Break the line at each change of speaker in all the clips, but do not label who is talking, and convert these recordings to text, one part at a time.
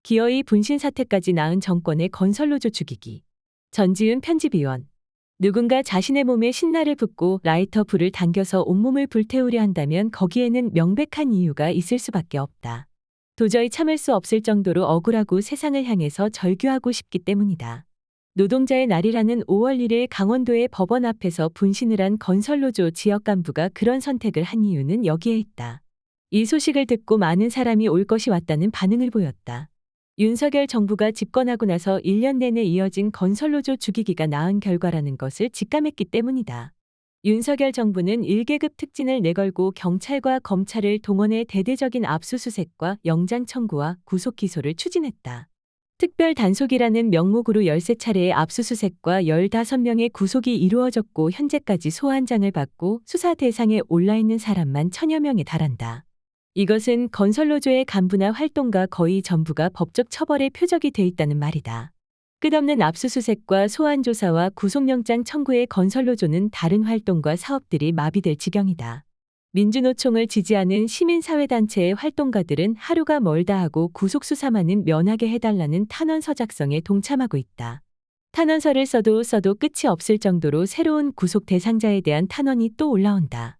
기어이 분신 사태까지 낳은 정권의 건설노조 죽이기. 전지훈 편집위원. 누군가 자신의 몸에 신나를 붓고 라이터 불을 당겨서 온몸을 불태우려 한다면 거기에는 명백한 이유가 있을 수밖에 없다. 도저히 참을 수 없을 정도로 억울하고 세상을 향해서 절규하고 싶기 때문이다. 노동자의 날이라는 5월 1일 강원도의 법원 앞에서 분신을 한 건설노조 지역 간부가 그런 선택을 한 이유는 여기에 있다. 이 소식을 듣고 많은 사람이 올 것이 왔다는 반응을 보였다. 윤석열 정부가 집권하고 나서 1년 내내 이어진 건설노조 죽이기가 낳은 결과라는 것을 직감했기 때문이다. 윤석열 정부는 1계급 특진을 내걸고 경찰과 검찰을 동원해 대대적인 압수수색과 영장 청구와 구속 기소를 추진했다. 특별 단속이라는 명목으로 13차례의 압수수색과 15명의 구속이 이루어졌고 현재까지 소환장을 받고 수사 대상에 올라있는 사람만 1000여 명에 달한다. 이것은 건설노조의 간부나 활동가 거의 전부가 법적 처벌의 표적이 돼 있다는 말이다. 끝없는 압수수색과 소환조사와 구속영장 청구의 건설노조는 다른 활동과 사업들이 마비될 지경이다. 민주노총을 지지하는 시민사회단체의 활동가들은 하루가 멀다 하고 구속수사만은 면하게 해달라는 탄원서 작성에 동참하고 있다. 탄원서를 써도 끝이 없을 정도로 새로운 구속 대상자에 대한 탄원이 또 올라온다.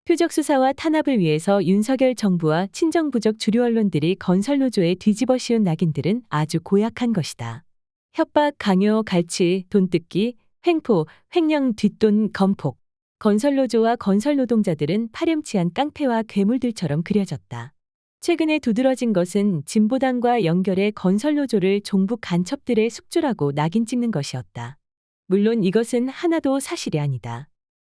표적 수사와 탄압을 위해서 윤석열 정부와 친정부적 주류 언론들이 건설노조에 뒤집어 씌운 낙인들은 아주 고약한 것이다. 협박, 강요, 갈취, 돈 뜯기, 횡포, 횡령, 뒷돈, 검폭. 건설노조와 건설노동자들은 파렴치한 깡패와 괴물들처럼 그려졌다. 최근에 두드러진 것은 진보당과 연결해 건설노조를 종북 간첩들의 숙주라고 낙인 찍는 것이었다. 물론 이것은 하나도 사실이 아니다.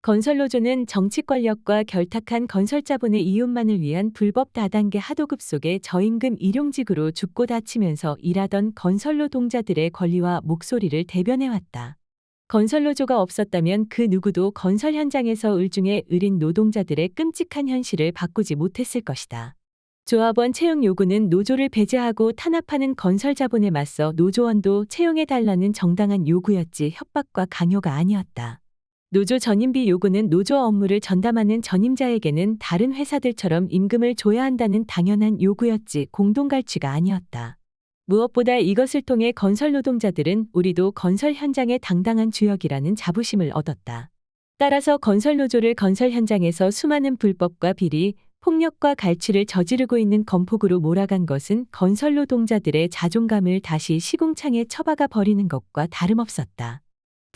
건설노조는 정치 권력과 결탁한 건설자본의 이윤만을 위한 불법 다단계 하도급 속에 저임금 일용직으로 죽고 다치면서 일하던 건설노동자들의 권리와 목소리를 대변해왔다. 건설노조가 없었다면 그 누구도 건설 현장에서 을중에 을인 노동자들의 끔찍한 현실을 바꾸지 못했을 것이다. 조합원 채용 요구는 노조를 배제하고 탄압하는 건설자본에 맞서 노조원도 채용해달라는 정당한 요구였지 협박과 강요가 아니었다. 노조 전임비 요구는 노조 업무를 전담하는 전임자에게는 다른 회사들처럼 임금을 줘야 한다는 당연한 요구였지 공동갈취가 아니었다. 무엇보다 이것을 통해 건설 노동자들은 우리도 건설 현장의 당당한 주역이라는 자부심을 얻었다. 따라서 건설노조를 건설 현장에서 수많은 불법과 비리, 폭력과 갈취를 저지르고 있는 건폭으로 몰아간 것은 건설 노동자들의 자존감을 다시 시궁창에 처박아 버리는 것과 다름없었다.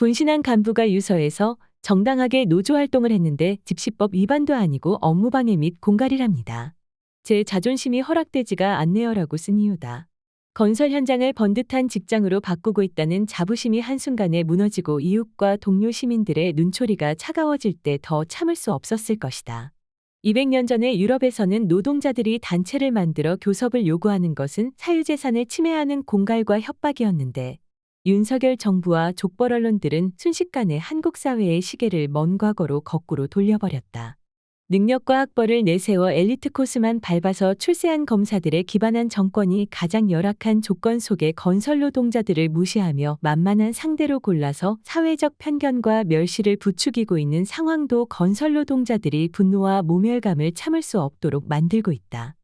분신한 간부가 유서에서 정당하게 노조 활동을 했는데 집시법 위반도 아니고 업무방해 및 공갈이랍니다. 제 자존심이 허락되지가 않네요라고 쓴 이유다. 건설 현장을 번듯한 직장으로 바꾸고 있다는 자부심이 한순간에 무너지고 이웃과 동료 시민들의 눈초리가 차가워질 때 더 참을 수 없었을 것이다. 200년 전에 유럽에서는 노동자들이 단체를 만들어 교섭을 요구하는 것은 사유재산을 침해하는 공갈과 협박이었는데 윤석열 정부와 족벌 언론들은 순식간에 한국 사회의 시계를 먼 과거로 거꾸로 돌려버렸다. 능력과 학벌을 내세워 엘리트 코스만 밟아서 출세한 검사들에 기반한 정권이 가장 열악한 조건 속에 건설 노동자들을 무시하며 만만한 상대로 골라서 사회적 편견과 멸시를 부추기고 있는 상황도 건설 노동자들이 분노와 모멸감을 참을 수 없도록 만들고 있다.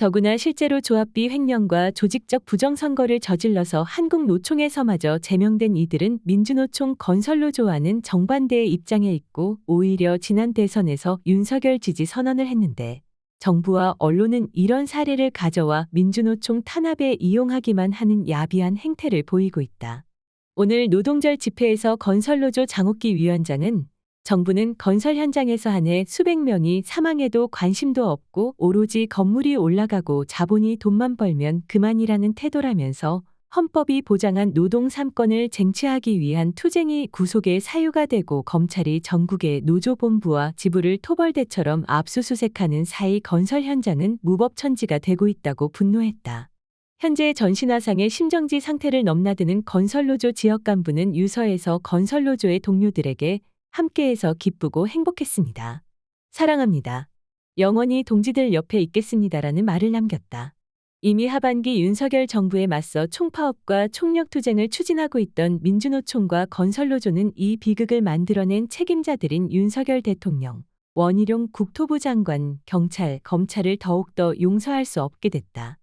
더구나 실제로 조합비 횡령과 조직적 부정선거를 저질러서 한국노총에서마저 제명된 이들은 민주노총 건설노조와는 정반대의 입장에 있고 오히려 지난 대선에서 윤석열 지지 선언을 했는데 정부와 언론은 이런 사례를 가져와 민주노총 탄압에 이용하기만 하는 야비한 행태를 보이고 있다. 오늘 노동절 집회에서 건설노조 장옥기 위원장은 정부는 건설 현장에서 한 해 수백 명이 사망해도 관심도 없고 오로지 건물이 올라가고 자본이 돈만 벌면 그만이라는 태도라면서 헌법이 보장한 노동 3권을 쟁취하기 위한 투쟁이 구속의 사유가 되고 검찰이 전국의 노조본부와 지부를 토벌대처럼 압수수색하는 사이 건설 현장은 무법천지가 되고 있다고 분노했다. 현재 전신화상의 심정지 상태를 넘나드는 건설노조 지역 간부는 유서에서 건설노조의 동료들에게 함께해서 기쁘고 행복했습니다. 사랑합니다. 영원히 동지들 옆에 있겠습니다라는 말을 남겼다. 이미 하반기 윤석열 정부에 맞서 총파업과 총력투쟁을 추진하고 있던 민주노총과 건설노조는 이 비극을 만들어낸 책임자들인 윤석열 대통령, 원희룡 국토부 장관, 경찰, 검찰을 더욱더 용서할 수 없게 됐다.